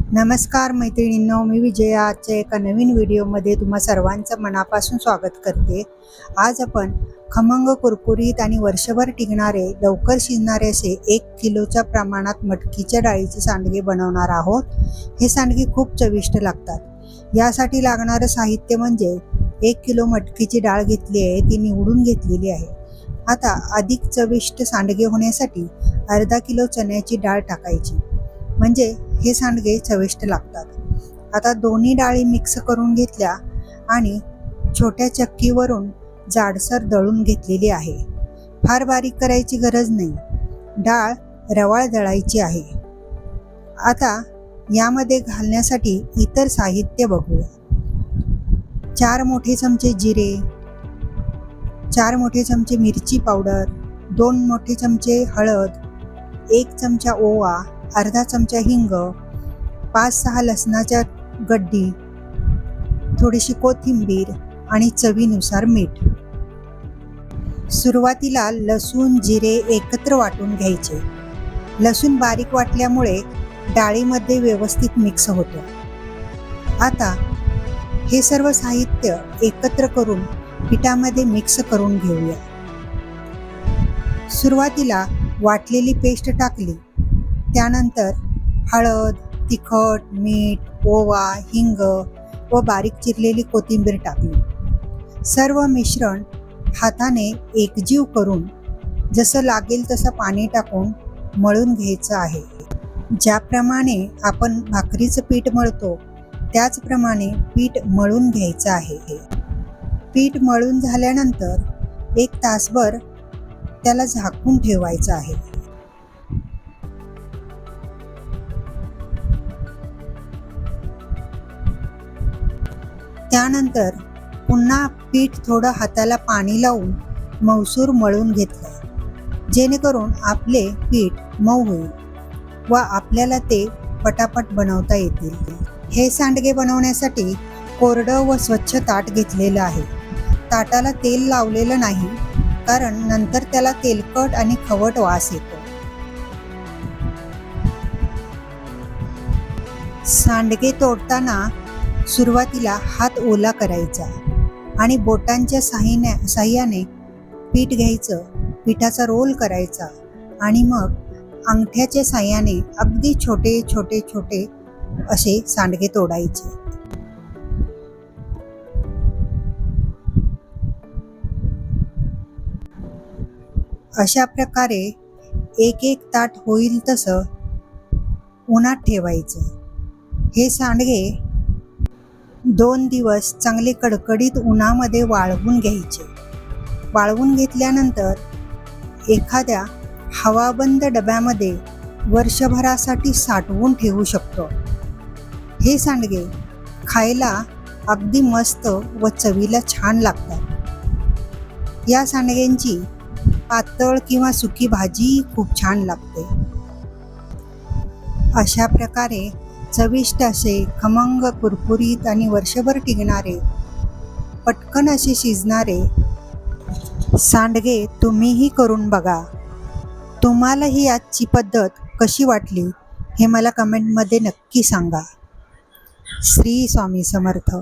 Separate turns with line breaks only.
नमस्कार मैत्रिणींनो, मी विजया. आजच्या एका नवीन व्हिडिओमध्ये तुम्हा सर्वांचं मनापासून स्वागत करते. आज आपण खमंग, कुरकुरीत आणि वर्षभर टिकणारे, लवकर शिजणारे असे 1 किलोच्या प्रमाणात मटकीच्या डाळीचे सांडगे बनवणार आहोत. हे सांडगे खूप चविष्ट लागतात. यासाठी लागणारं साहित्य म्हणजे 1 किलो मटकीची डाळ घेतली आहे, ती निवडून घेतलेली आहे. आता अधिक चविष्ट सांडगे होण्यासाठी अर्धा किलो चण्याची डाळ टाकायची, म्हणजे हे सांडगे चविष्ट लागतात. आता दोन्ही डाळी मिक्स करून घेतल्या आणि छोट्या चक्कीवरून जाडसर दळून घेतलेली आहे. फार बारीक करायची गरज नाही, डाळ रवाळ दळायची आहे. आता यामध्ये घालण्यासाठी इतर साहित्य बघूया. 4 मोठे चमचे जिरे, 4 मोठे चमचे मिरची पावडर, 2 मोठे चमचे हळद, 1 चमचा ओवा, अर्धा चमचा हिंग, 5-6 लसणाच्या गड्डी, थोडीशी कोथिंबीर आणि चवीनुसार मीठ. सुरुवातीला लसूण जिरे एकत्र वाटून घ्यायचे. लसूण बारीक वाटल्यामुळे डाळीमध्ये व्यवस्थित मिक्स होतो. आता हे सर्व साहित्य एकत्र करून पिठामध्ये मिक्स करून घेऊया. सुरुवातीला वाटलेली पेस्ट टाकली, त्यानंतर हळद, तिखट, मीठ, ओवा, हिंग व बारीक चिरलेली कोथिंबीर टाकली. सर्व मिश्रण हाताने एकजीव करून जसं लागेल तसं पाणी टाकून मळून घ्यायचं आहे. ज्याप्रमाणे आपण भाकरीचं पीठ मळतो त्याचप्रमाणे पीठ मळून घ्यायचं आहे. पीठ मळून झाल्यानंतर 1 तासभर त्याला झाकून ठेवायचं आहे. त्यानंतर पुन्हा पीठ थोडं हाताला पाणी लावून मऊसूर मळून घेतलं, जेणेकरून आपले पीठ मऊ होईल व आपल्याला ते पटापट बनवता येतील. हे सांडगे बनवण्यासाठी कोरडं व स्वच्छ ताट घेतलेलं आहे. ताटाला तेल लावलेलं नाही, कारण नंतर त्याला तेलकट आणि खवट वास येतो. सांडगे तोडताना सुरुवातीला हात ओला करायचा आणि बोटांच्या साह्याने पीठ घ्यायचं, पिठाचा रोल करायचा आणि मग अंगठ्याच्या साह्याने अगदी छोटे छोटे छोटे असे सांडगे तोडायचे. अशा प्रकारे एक ताट होईल तसं उन्हात ठेवायचं. हे सांडगे 2 दिवस चांगले कडकडीत उन्हामध्ये वाळवून घ्यायचे. वाळवून घेतल्यानंतर एखाद्या हवाबंद डब्यामध्ये वर्षभरासाठी साठवून ठेवू शकतो. हे सांडगे खायला अगदी मस्त व चवीला छान लागतात. या सांडग्यांची पातळ किंवा सुकी भाजी खूप छान लागते. अशा प्रकारे चविष्ट असे खमंग, कुरकुरीत आणि वर्षभर टिकणारे, पटकन असे शिजणारे सांडगे तुम्हीही करून बघा. तुम्हाला ही आजची पद्धत कशी वाटली हे मला कमेंटमध्ये नक्की सांगा. श्री स्वामी समर्थ.